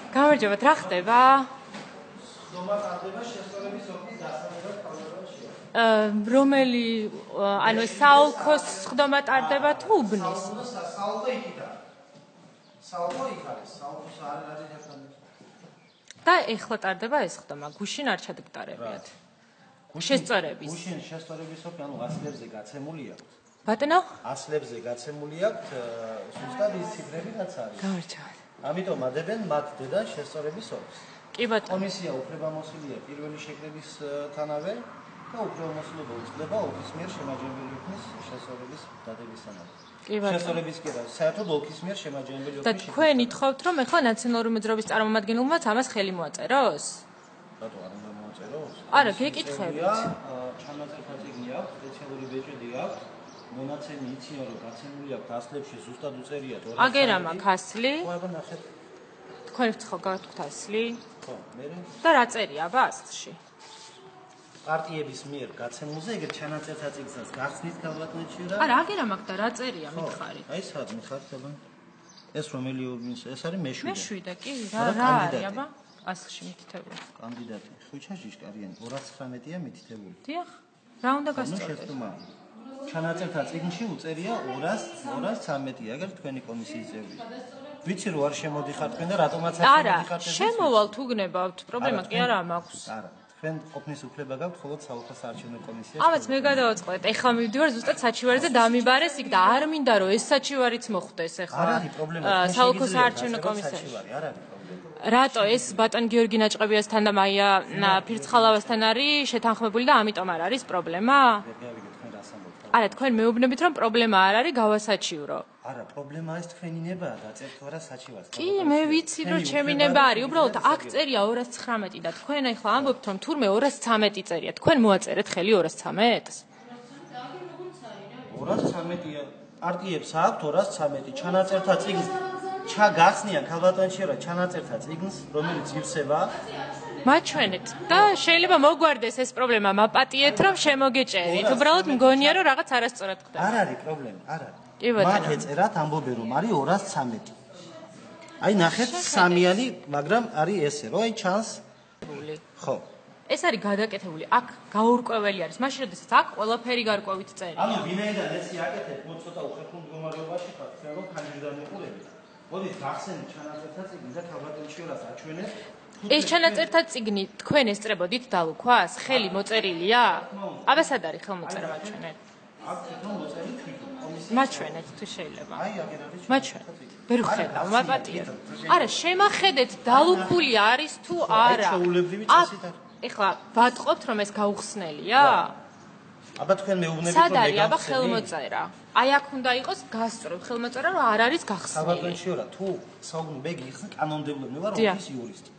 გამარჯობათ, რა ხდება? რომელი, ანუ საოლქოს ხდომა ტარდება თუ უბნის? და ეხლა ტარდება ეს ხდომა, გუშინ არ ჩადგტარებიათ. შესწორების. გუშინ შესწორების ანუ ასლებზე გაცემული აქვს. ბატონო? ასლებზე გაცემული აქვს, ზუსტად ის ციფრები რაც არის. გამარჯობათ. ამიტომ ადებენ მათ დედან შესწორების ოფს. კი ბატონო. კომისია უფლებამოსილია პირველი შეკრებისთანავე და უფლებამოსილება უწყდება ოფის მიერ შემაჯამებელი იქნის შესწორების დადებისთანავე. კი ბატონო. შესწორების კი რა, საერთოდ ოფის მიერ შემაჯამებელი და თქვენ ითხოვთ, რომ ეხლა ნაციონალური მოძრაობის წარმომადგენელმაც ამას ხელი მოაწეროს? რატო არ უნდა მოაწეროს? არა, გეკითხებით. ჩანაწერთა წიგნი აქვს, სპეციალური ბეჭედი აქვს. მონაცემი იციან რომ გაცემული აქვს ასლებში ზუსტად უწერია 200. აგერ ამაქვს ასლი? ხო, აბა ნახეთ. თქვენ ხო გაგვქვთ ასლი? ხო, მე და რა წერია აბა ასლში? პარტიების მიერ გაცემულზე ეგრეთ ჩანაწერთა წიგნსაც გახსნით ქალბატონში რა? არა, აგერ ამაქვს და რა წერია მითხარით? აი სად მითხარით აბა? ეს რომელი უბნის? ეს არის მეშვიდე. მეშვიდე კი, რა არის აბა? ასლში მითითებული. კანდიდატი. ხუჩაჟიშკი არიან 219-ია მითითებული. დიახ. რა უნდა გასწორდეს? ჩანაწერთა წიგნში უწერია 213-ია, აგერ თქვენი კომისიის წევრი. ვიცი რომ არ შემოდიხარ თქვენ და რატომაც არ შემოდიხართ? არა, შემოვალთ უგნებავთ, პრობლემა კი არა მაქვს. არა, თქვენ ყოფნის უფლება გაქვთ მხოლოდ საოლქო საარჩევნო კომისიაში. ამაც მე გადავაწყდეთ. ეხლა მივდივარ ზუსტად საჩივარზე დამიბარეს იქ და არ მინდა რომ ეს საჩივარიც მოხდეს ეხლა. არ არის პრობლემა. საოლქო საარჩევნო კომისიაში. არ არის პრობლემა. რატო ეს ბატონ გიორგი ნაჭყებიასთან და მაია ფირცხალავასთან არის შეთანხმებული და ამიტომ არ არის პრობლემა? არა, თქვენ მეუბნებით რომ პრობლემა არ არის გავასაჩივრო. არა, პრობლემა ის თქვენი ნებაა, დაწერთ რა საჩივარს. კი, მე ვიცი რომ ჩემი ნება არის, უბრალოდ აქ წერია 219 და თქვენ ახლა ამბობთ რომ თურმე 213 წერია. თქვენ მოაწერეთ ხელი 213-ს? 213-ია. პარტიებს აქვთ 213 ჩანაწერთა წიგნს. ჩაგახსნიან ქალბატონში რა ჩანაწერთა წიგნს, რომელიც ივსება. მაჩვენეთ და შეიძლება მოგვარდეს ეს პრობლემა, მაპატიეთ რომ შემოგეჭერით. უბრალოდ მგონია რომ რაღაც არასწორად ხდება. არ არის პრობლემა, არ არის. კი ბატონო. მათ ეწერათ ამბობენ რომ არის 213. აი ნახეთ სამიანი, მაგრამ არის ესე, რომ აი ჩანს. ხო. ეს არის გადაკეთებული. აქ გაურკვეველი არის. მაშინ როდესაც აქ ყველაფერი გარკვევით წერია. ანუ ვინაიდან ესე აკეთებ, მო ცოტა უხერხულ მდგომარეობაში ხარ, თქვენ რომ ხანჯიდან მიყურებით. მოდით გახსენით ჩანაწერთა წიგნი და ქალბატონში რას აჩვენეთ. ეს ჩანაწერთა წიგნი თქვენ ესწრებოდით დალუქვას? ხელი მოწერილია? აბა სად არის ხელმოწერა მაჩვენეთ? აქ თვითონ მოწერილი თვითონ. მაჩვენეთ თუ შეიძლება. აი აგერ არის. მაჩვენეთ. ვერ ხედავ, მაპატიეთ. არა, შემახედეთ დალუქული არის თუ არა. ჩაულებრივი წესით არის. ეხლა ვატყობთ რომ ეს გაუხსნელია? აბა თქვენ მეუბნებით სად არის აბა ხელმოწერა? აი აქ უნდა იყოს გასწორებ ხელმოწერა რომ არ არის გახსნილი. ქალბატონში რა თუ საუბნი მე გიხსნი კანონმდებლობ მე ვარ ოფის იურისტი.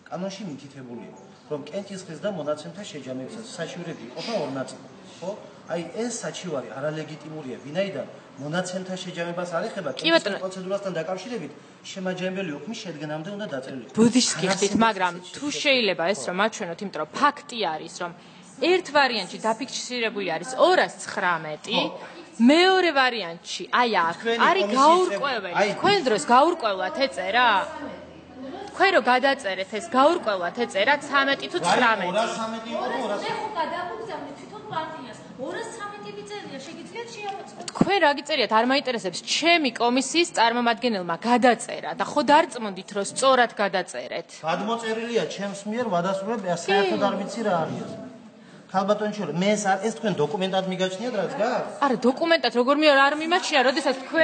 კანონში მითითებულია რომ კენჭისყრის და მონაცემთა შეჯამებისას საჩივრები იყოფა ორ ნაწილად, ხო? აი ეს საჩივარი არალეგიტიმურია, ვინაიდან მონაცემთა შეჯამებას არ ეხება კენჭისყრის პროცედურასთან დაკავშირებით შემაჯამებელი ოფის შედგენამდე უნდა დაწერილიყო. ბუდიშს გიხდით, მაგრამ თუ შეიძლება ეს რომ აჩვენოთ, იმიტომ რომ ფაქტი არის რომ ერთ ვარიანტში დაფიქსირებული არის 219, მეორე ვარიანტში აი აქ არის გაურკვეველი. თქვენ დროს გაურკვევლად ეწერა? თქვენ რო გადაწერეთ ეს გაურკვევლად ეწერა 13 თუ 19? 213 იყო 200. ეხო გადაგუგზავნით თვითონ პარტიას. 213 მიწერია, შეგიძლიათ შეამოწმოთ. თქვენ რა გიწერიათ? არ მაინტერესებს. ჩემი კომისიის წარმომადგენელმა გადაწერა და ხო დარწმუნდით რომ სწორად გადაწერეთ. გადმოწერილია ჩემს მიერ ვადასტურებ, საერთოდ არ ვიცი რა არის ეს. ქალბატონში მე ეს თქვენ დოკუმენტად მიგაჩნიათ რაც გაქვს? არა, დოკუმენტად როგორ არ მიმაჩნია, როდესაც თქვენ